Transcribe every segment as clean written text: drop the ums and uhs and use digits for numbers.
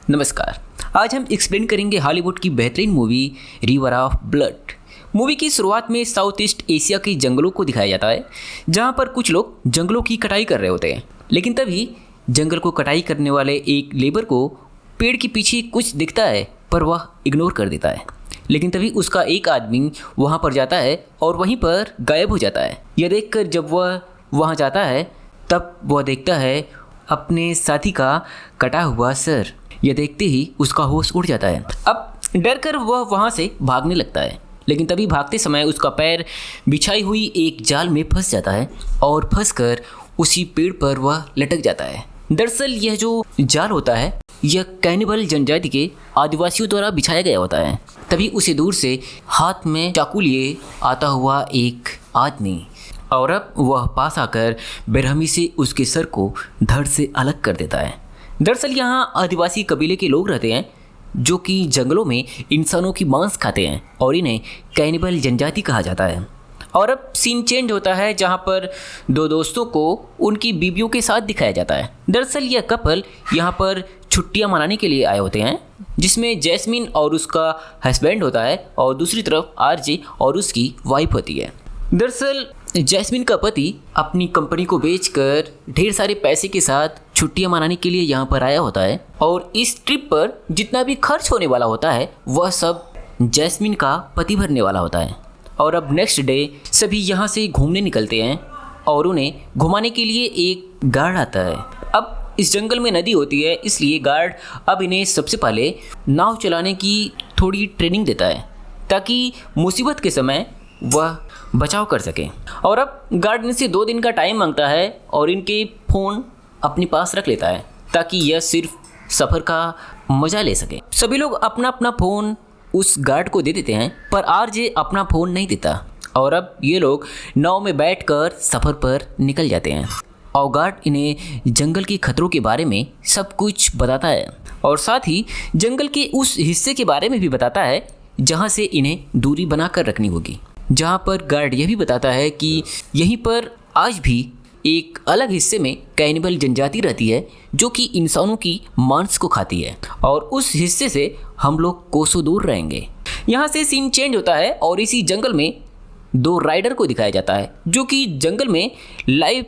नमस्कार। आज हम एक्सप्लेन करेंगे हॉलीवुड की बेहतरीन movie river of blood. Movie की शुरुआत में साउथ ईस्ट एशिया के जंगलों को दिखाया जाता है, जहां पर कुछ लोग जंगलों की कटाई कर रहे होते हैं। लेकिन तभी जंगल को कटाई करने वाले एक लेबर को पेड़ के पीछे कुछ दिखता है, पर वह इग्नोर कर देता है। लेकिन तभी उसका एक आदमी वहां पर जाता है और वहीं पर गायब हो जाता है। यह देखकर जब वह वहां जाता है तब वह देखता है अपने साथी का कटा हुआ सर। यह देखते ही उसका होश उड़ जाता है। अब डर कर वह वहाँ से भागने लगता है, लेकिन तभी भागते समय उसका पैर बिछाई हुई एक जाल में फंस जाता है और फंसकर उसी पेड़ पर वह लटक जाता है। दरअसल यह जो जाल होता है यह कैनिबल जनजाति के आदिवासियों द्वारा बिछाया गया होता है। तभी उसे दूर से हाथ में चाकू लिए आता हुआ एक आदमी, और अब वह पास आकर बेरहमी से उसके सर को धड़ से अलग कर देता है। दरअसल यहाँ आदिवासी कबीले के लोग रहते हैं जो कि जंगलों में इंसानों की मांस खाते हैं और इन्हें कैनिबल जनजाति कहा जाता है। और अब सीन चेंज होता है, जहाँ पर दो दोस्तों को उनकी बीवियों के साथ दिखाया जाता है। दरअसल यह कपल यहाँ पर छुट्टियाँ मनाने के लिए आए होते हैं, जिसमें जैस्मिन और उसका हस्बैंड होता है और दूसरी तरफ आरजे और उसकी वाइफ होती है। दरअसल जैस्मिन का पति अपनी कंपनी को बेचकर ढेर सारे पैसे के साथ छुट्टियां मनाने के लिए यहाँ पर आया होता है, और इस ट्रिप पर जितना भी खर्च होने वाला होता है वह सब जैस्मिन का पति भरने वाला होता है। और अब नेक्स्ट डे सभी यहाँ से घूमने निकलते हैं और उन्हें घुमाने के लिए एक गार्ड आता है। अब इस जंगल में नदी होती है, इसलिए गार्ड अब इन्हें सबसे पहले नाव चलाने की थोड़ी ट्रेनिंग देता है, ताकि मुसीबत के समय वह बचाव कर सके। और अब गार्ड इनसे 2 दिन का टाइम मांगता है और इनके फ़ोन अपने पास रख लेता है, ताकि यह सिर्फ सफ़र का मज़ा ले सके। सभी लोग अपना अपना फ़ोन उस गार्ड को दे देते हैं, पर आरजे अपना फ़ोन नहीं देता। और अब ये लोग नाव में बैठकर सफ़र पर निकल जाते हैं और गार्ड इन्हें जंगल के खतरों के बारे में सब कुछ बताता है, और साथ ही जंगल के उस हिस्से के बारे में भी बताता है जहाँ से इन्हें दूरी बनाकर रखनी होगी। जहाँ पर गार्ड यह भी बताता है कि यहीं पर आज भी एक अलग हिस्से में कैनिबल जनजाति रहती है जो कि इंसानों की मांस को खाती है, और उस हिस्से से हम लोग कोसों दूर रहेंगे। यहाँ से सीन चेंज होता है और इसी जंगल में 2 राइडर को दिखाया जाता है जो कि जंगल में लाइव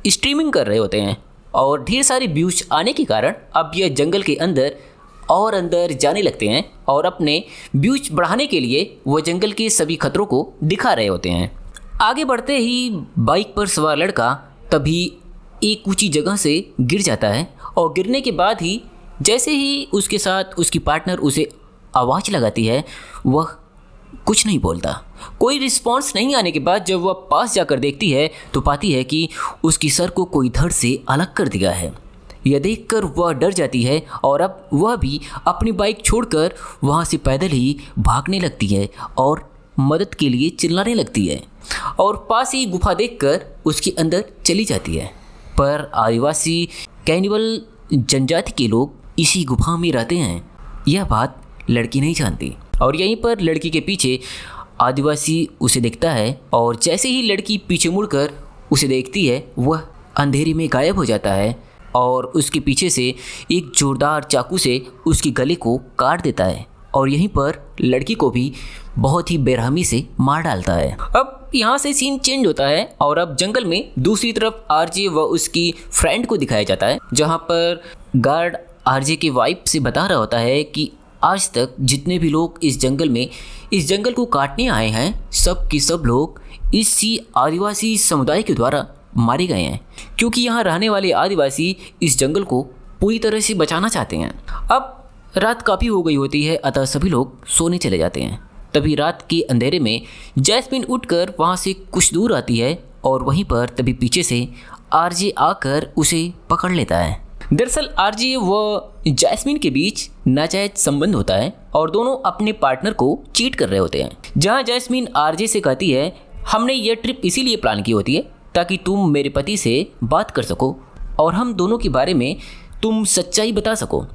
स्ट्रीमिंग कर रहे होते हैं, और ढेर सारे व्यूज आने के कारण अब यह जंगल के अंदर और अंदर जाने लगते हैं और अपने व्यूज बढ़ाने के लिए वह जंगल के सभी खतरों को दिखा रहे होते हैं। आगे बढ़ते ही बाइक पर सवार लड़का तभी एक ऊंची जगह से गिर जाता है, और गिरने के बाद ही जैसे ही उसके साथ उसकी पार्टनर उसे आवाज़ लगाती है वह कुछ नहीं बोलता। कोई रिस्पॉन्स नहीं आने के बाद जब वह पास जाकर देखती है तो पाती है कि उसकी सर को कोई धड़ से अलग कर दिया है। यह देखकर वह डर जाती है और अब वह भी अपनी बाइक छोड़कर वहाँ से पैदल ही भागने लगती है और मदद के लिए चिल्लाने लगती है, और पास ही गुफा देखकर उसके अंदर चली जाती है। पर आदिवासी कैनिबल जनजाति के लोग इसी गुफा में रहते हैं, यह बात लड़की नहीं जानती। और यहीं पर लड़की के पीछे आदिवासी उसे देखता है, और जैसे ही लड़की पीछे मुड़कर उसे देखती है वह अंधेरे में गायब हो जाता है, और उसके पीछे से एक जोरदार चाकू से उसकी गले को काट देता है, और यहीं पर लड़की को भी बहुत ही बेरहमी से मार डालता है। अब यहाँ से सीन चेंज होता है और अब जंगल में दूसरी तरफ आरजे व उसकी फ्रेंड को दिखाया जाता है, जहाँ पर गार्ड आरजे की वाइफ से बता रहा होता है कि आज तक जितने भी लोग इस जंगल को काटने आए हैं सब के सब लोग इसी आदिवासी समुदाय के द्वारा मारे गए हैं, क्योंकि यहाँ रहने वाले आदिवासी इस जंगल को पूरी तरह से बचाना चाहते हैं। अब रात काफ़ी हो गई होती है, अतः सभी लोग सोने चले जाते हैं। तभी रात के अंधेरे में जैस्मिन उठकर वहाँ से कुछ दूर आती है, और वहीं पर तभी पीछे से आरजे आकर उसे पकड़ लेता है। दरअसल आरजे व जैस्मिन के बीच नाजायज संबंध होता है और दोनों अपने पार्टनर को चीट कर रहे होते हैं। जहाँ जैस्मिन आरजे से कहती है, हमने यह ट्रिप इसीलिए प्लान की होती है ताकि तुम मेरे पति से बात कर सको और हम दोनों के बारे में तुम सच्चाई बता सको।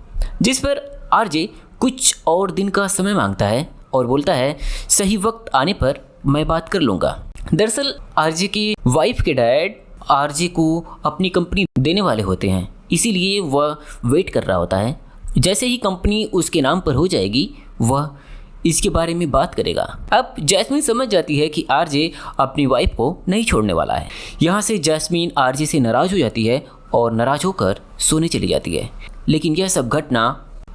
जिस पर आरजे कुछ और दिन का समय मांगता है और बोलता है सही वक्त आने पर मैं बात कर लूँगा। दरअसल आरजे की वाइफ के डैड आरजे को अपनी कंपनी देने वाले होते हैं, इसीलिए वह वेट कर रहा होता है जैसे ही कंपनी उसके नाम पर हो जाएगी वह इसके बारे में बात करेगा। अब जैस्मिन समझ जाती है कि आरजे अपनी वाइफ को नहीं छोड़ने वाला है। यहाँ से जैस्मिन आरजे से नाराज़ हो जाती है और नाराज़ होकर सोने चली जाती है। लेकिन यह सब घटना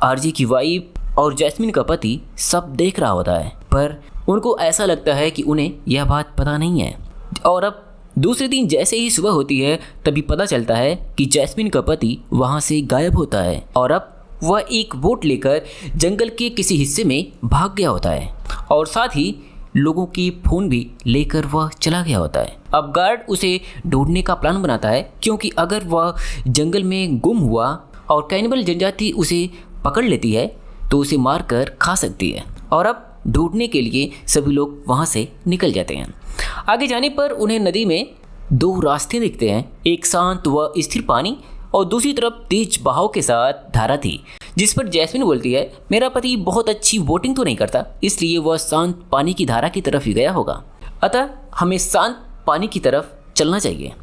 आरजे की वाइफ और जैस्मिन का पति सब देख रहा होता है, पर उनको ऐसा लगता है कि उन्हें यह बात पता नहीं है। और अब दूसरे दिन जैसे ही सुबह होती है तभी पता चलता है कि जैस्मिन का पति वहाँ से गायब होता है और अब वह एक बोट लेकर जंगल के किसी हिस्से में भाग गया होता है और साथ ही लोगों की फ़ोन भी लेकर वह चला गया होता है। अब गार्ड उसे ढूंढने का प्लान बनाता है, क्योंकि अगर वह जंगल में गुम हुआ और कैनिबल जनजाति उसे पकड़ लेती है तो उसे मारकर खा सकती है। और अब ढूंढने के लिए सभी लोग वहाँ से निकल जाते हैं। आगे जाने पर उन्हें नदी में दो रास्ते दिखते हैं, एक शांत व स्थिर पानी और दूसरी तरफ तेज बहाव के साथ धारा थी, जिस पर जैस्मिन बोलती है, मेरा पति बहुत अच्छी बोटिंग तो नहीं करता, इसलिए वह शांत पानी की धारा की तरफ ही गया होगा, अतः हमें शांत पानी की तरफ चलना चाहिए।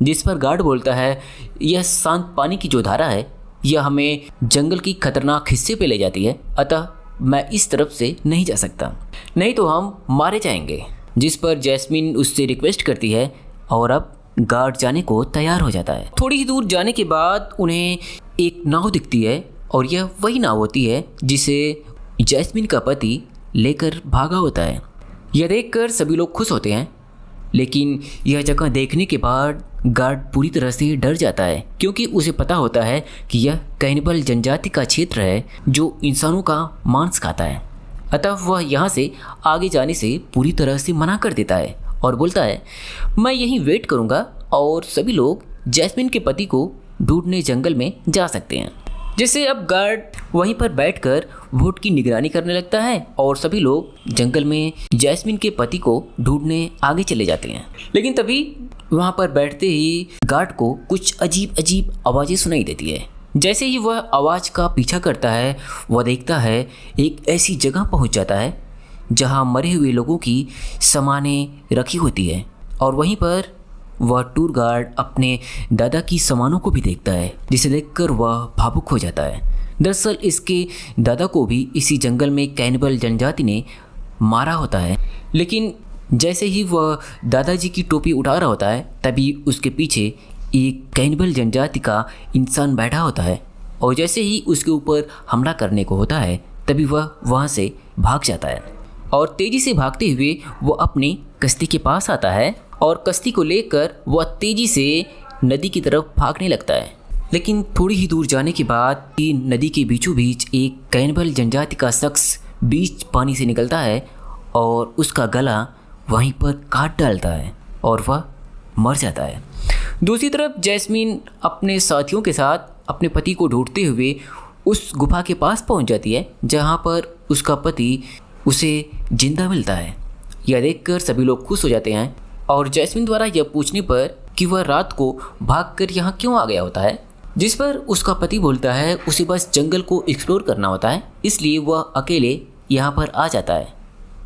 जिस पर गार्ड बोलता है, यह शांत पानी की जो धारा है यह हमें जंगल की खतरनाक हिस्से पे ले जाती है, अतः मैं इस तरफ से नहीं जा सकता, नहीं तो हम मारे जाएंगे। जिस पर जैस्मिन उससे रिक्वेस्ट करती है और अब गार्ड जाने को तैयार हो जाता है। थोड़ी ही दूर जाने के बाद उन्हें एक नाव दिखती है और यह वही नाव होती है जिसे जैस्मिन का पति लेकर भागा होता है। यह देखकर सभी लोग खुश होते हैं, लेकिन यह जगह देखने के बाद गार्ड पूरी तरह से डर जाता है, क्योंकि उसे पता होता है कि यह कैनिबल जनजाति का क्षेत्र है जो इंसानों का मांस खाता है। अतः वह यहाँ से आगे जाने से पूरी तरह से मना कर देता है और बोलता है, मैं यहीं वेट करूँगा और सभी लोग जैस्मिन के पति को ढूंढने जंगल में जा सकते हैं। जिससे अब गार्ड वहीं पर बैठकर बोट की निगरानी करने लगता है और सभी लोग जंगल में जैस्मिन के पति को ढूंढने आगे चले जाते हैं। लेकिन तभी वहाँ पर बैठते ही गार्ड को कुछ अजीब अजीब आवाज़ें सुनाई देती है। जैसे ही वह आवाज़ का पीछा करता है वह देखता है एक ऐसी जगह पहुँच जाता है जहाँ मरे हुए लोगों की सामानें रखी होती है और वहीं पर वह टूर गार्ड अपने दादा की सामानों को भी देखता है, जिसे देखकर वह भावुक हो जाता है। दरअसल इसके दादा को भी इसी जंगल में कैनिबल जनजाति ने मारा होता है। लेकिन जैसे ही वह दादाजी की टोपी उठा रहा होता है तभी उसके पीछे एक कैनिबल जनजाति का इंसान बैठा होता है और जैसे ही उसके ऊपर हमला करने को होता है तभी वह वहाँ से भाग जाता है और तेज़ी से भागते हुए वह अपनी कश्ती के पास आता है और कश्ती को लेकर वह तेज़ी से नदी की तरफ भागने लगता है। लेकिन थोड़ी ही दूर जाने के बाद नदी के बीचों बीच एक कैनिबल जनजाति का शख्स बीच पानी से निकलता है और उसका गला वहीं पर काट डालता है और वह मर जाता है। दूसरी तरफ जैस्मिन अपने साथियों के साथ अपने पति को ढूंढते हुए उस गुफा के पास पहुंच जाती है जहां पर उसका पति उसे जिंदा मिलता है। यह देखकर सभी लोग खुश हो जाते हैं और जैस्मिन द्वारा यह पूछने पर कि वह रात को भागकर यहाँ क्यों आ गया होता है, जिस पर उसका पति बोलता है उसे बस जंगल को एक्सप्लोर करना होता है, इसलिए वह अकेले यहाँ पर आ जाता है।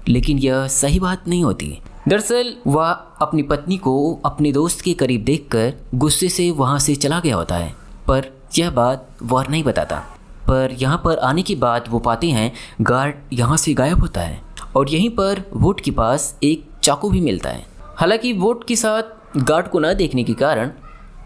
लेकिन यह सही बात नहीं होती। दरअसल वह अपनी पत्नी को अपने दोस्त के करीब देखकर गुस्से से वहाँ से चला गया होता है, पर यह बात वह नहीं बताता। पर यहाँ पर आने के बाद वो पाते हैं गार्ड यहाँ से गायब होता है और यहीं पर वोट के पास एक चाकू भी मिलता है। हालांकि वोट के साथ गार्ड को न देखने के कारण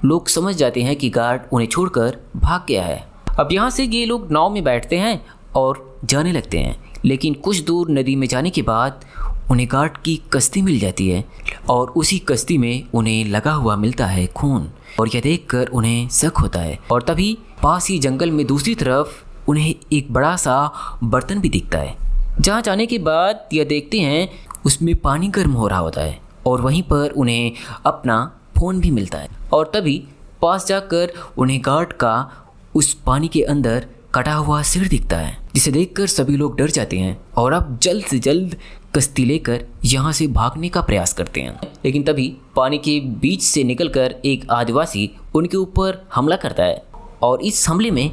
लोग समझ जाते हैं कि गार्ड उन्हें छोड़कर भाग गया है। अब यहाँ से ये लोग नाव में बैठते हैं और जाने लगते हैं, लेकिन कुछ दूर नदी में जाने के बाद उन्हें गार्ड की कश्ती मिल जाती है और उसी कश्ती में उन्हें लगा हुआ मिलता है खून और यह देखकर उन्हें शक होता है। और तभी पास ही जंगल में दूसरी तरफ उन्हें एक बड़ा सा बर्तन भी दिखता है, जहाँ जाने के बाद यह देखते हैं उसमें पानी गर्म हो रहा होता है और वहीं पर उन्हें अपना फ़ोन भी मिलता है। और तभी पास जाकर उन्हें गार्ड का उस पानी के अंदर कटा हुआ सिर दिखता है, जिसे देखकर सभी लोग डर जाते हैं और अब जल्द से जल्द कश्ती लेकर यहाँ से भागने का प्रयास करते हैं। लेकिन तभी पानी के बीच से निकलकर एक आदिवासी उनके ऊपर हमला करता है और इस हमले में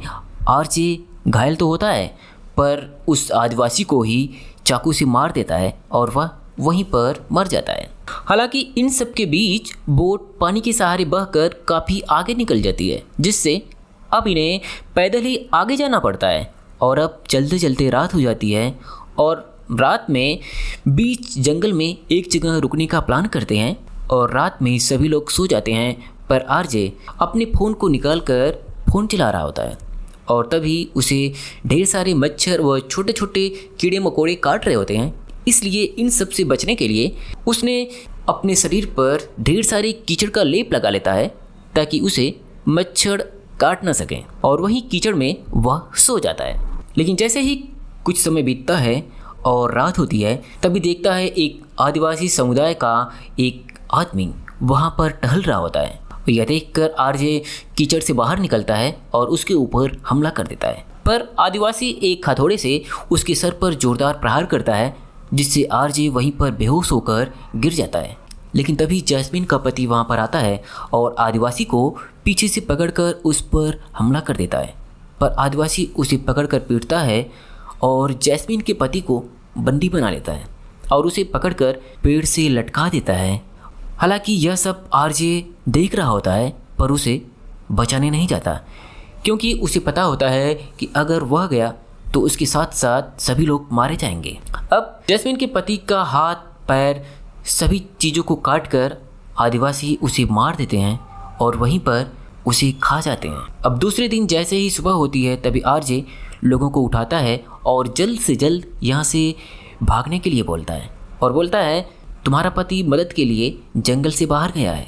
आरजे घायल तो होता है, पर उस आदिवासी को ही चाकू से मार देता है और वह वहीं पर मर जाता है। हालांकि इन सब के बीच बोट पानी के सहारे बहकर काफ़ी आगे निकल जाती है, जिससे अब इन्हें पैदल ही आगे जाना पड़ता है और अब चलते चलते रात हो जाती है और रात में बीच जंगल में एक जगह रुकने का प्लान करते हैं और रात में सभी लोग सो जाते हैं। पर आरजे अपने फ़ोन को निकाल कर फ़ोन चला रहा होता है और तभी उसे ढेर सारे मच्छर व छोटे छोटे कीड़े मकोड़े काट रहे होते हैं। इसलिए इन सब से बचने के लिए उसने अपने शरीर पर ढेर सारे कीचड़ का लेप लगा लेता है ताकि उसे मच्छर काट ना सकें और वहीं कीचड़ में वह सो जाता है। लेकिन जैसे ही कुछ समय बीतता है और रात होती है तभी देखता है एक आदिवासी समुदाय का एक आदमी वहाँ पर टहल रहा होता है। यह देखकर आरजे कीचड़ से बाहर निकलता है और उसके ऊपर हमला कर देता है। पर आदिवासी एक हथौड़े से उसके सर पर जोरदार प्रहार करता है जिससे आरजे वहीं पर बेहोश होकर गिर जाता है। लेकिन तभी जैस्मिन का पति वहाँ पर आता है और आदिवासी को पीछे से पकड़कर उस पर हमला कर देता है। पर आदिवासी उसे पकड़कर पीटता है और जैस्मिन के पति को बंदी बना लेता है और उसे पकड़कर पेड़ से लटका देता है। हालांकि यह सब आरजे देख रहा होता है पर उसे बचाने नहीं जाता क्योंकि उसे पता होता है कि अगर वह गया तो उसके साथ साथ सभी लोग मारे जाएंगे। अब जैस्मिन के पति का हाथ पैर सभी चीज़ों को काट कर आदिवासी उसे मार देते हैं और वहीं पर उसे खा जाते हैं। अब दूसरे दिन जैसे ही सुबह होती है तभी आरजे लोगों को उठाता है और जल्द से जल्द यहाँ से भागने के लिए बोलता है और बोलता है तुम्हारा पति मदद के लिए जंगल से बाहर गया है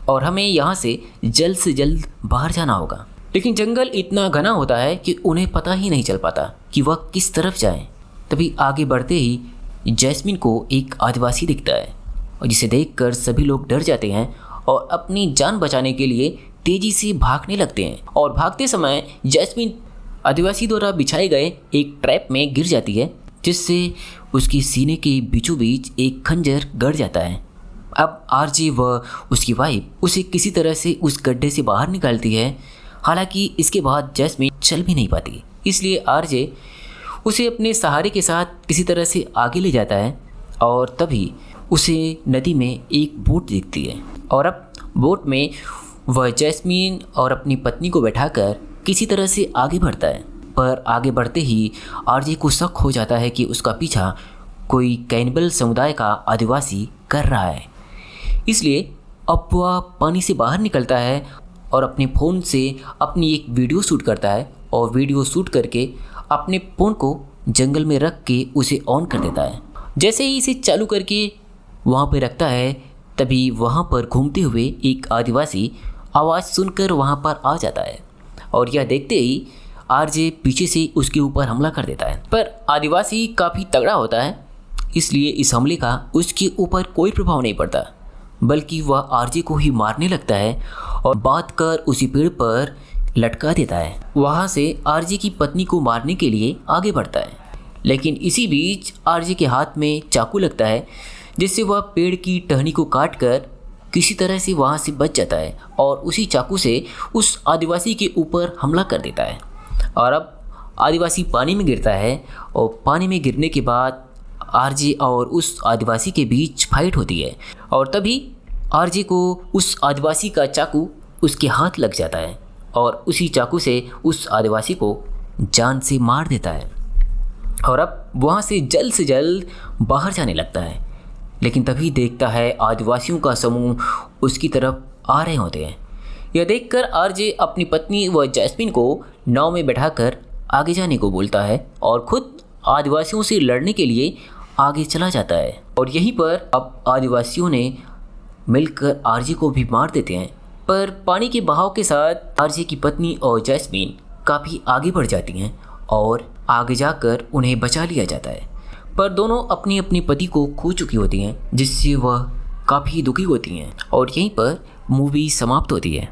और हमें यहाँ से जल्द बाहर जाना होगा। लेकिन जंगल इतना घना होता है कि उन्हें पता ही नहीं चल पाता कि वह किस तरफ जाएं। तभी आगे बढ़ते ही जैस्मिन को एक आदिवासी दिखता है और जिसे देखकर सभी लोग डर जाते हैं और अपनी जान बचाने के लिए तेजी से भागने लगते हैं। और भागते समय जैस्मिन आदिवासी द्वारा बिछाए गए एक ट्रैप में गिर जाती है जिससे उसकी सीने के बीचों बीच एक खंजर गड़ जाता है। अब आरजे व उसकी वाइफ उसे किसी तरह से उस गड्ढे से बाहर निकालती है। हालांकि इसके बाद जैस्मिन चल भी नहीं पाती, इसलिए आरजे उसे अपने सहारे के साथ किसी तरह से आगे ले जाता है और तभी उसे नदी में एक बोट दिखती है और अब बोट में वह जैस्मिन और अपनी पत्नी को बैठाकर किसी तरह से आगे बढ़ता है। पर आगे बढ़ते ही आरजे को शक हो जाता है कि उसका पीछा कोई कैनिबल समुदाय का आदिवासी कर रहा है। इसलिए अब वह पानी से बाहर निकलता है और अपने फ़ोन से अपनी एक वीडियो शूट करता है और वीडियो शूट करके अपने फ़ोन को जंगल में रख के उसे ऑन कर देता है। जैसे ही इसे चालू करके वहाँ पर रखता है तभी वहाँ पर घूमते हुए एक आदिवासी आवाज़ सुनकर वहाँ पर आ जाता है और यह देखते ही आरजे पीछे से उसके ऊपर हमला कर देता है। पर आदिवासी काफ़ी तगड़ा होता है इसलिए इस हमले का उसके ऊपर कोई प्रभाव नहीं पड़ता, बल्कि वह आरजे को ही मारने लगता है और बात कर उसी पेड़ पर लटका देता है। वहाँ से आरजे की पत्नी को मारने के लिए आगे बढ़ता है, लेकिन इसी बीच आरजे के हाथ में चाकू लगता है जिससे वह पेड़ की टहनी को काट कर किसी तरह से वहाँ से बच जाता है और उसी चाकू से उस आदिवासी के ऊपर हमला कर देता है। और अब आदिवासी पानी में गिरता है और पानी में गिरने के बाद आरजे और उस आदिवासी के बीच फाइट होती है और तभी आरजे को उस आदिवासी का चाकू उसके हाथ लग जाता है और उसी चाकू से उस आदिवासी को जान से मार देता है और अब वहाँ से जल्द बाहर जाने लगता है। लेकिन तभी देखता है आदिवासियों का समूह उसकी तरफ आ रहे होते हैं। यह देखकर आरजे अपनी पत्नी व जैस्मिन को नाव में बैठाकर आगे जाने को बोलता है और खुद आदिवासियों से लड़ने के लिए आगे चला जाता है। और यहीं पर अब आदिवासियों ने मिलकर आरजे को भी मार देते हैं। पर पानी के बहाव के साथ आरजे की पत्नी और जैस्मिन काफ़ी आगे बढ़ जाती हैं और आगे जाकर उन्हें बचा लिया जाता है। पर दोनों अपनी अपनी पति को खो चुकी होती हैं जिससे वह काफ़ी दुखी होती हैं और यहीं पर मूवी समाप्त होती है।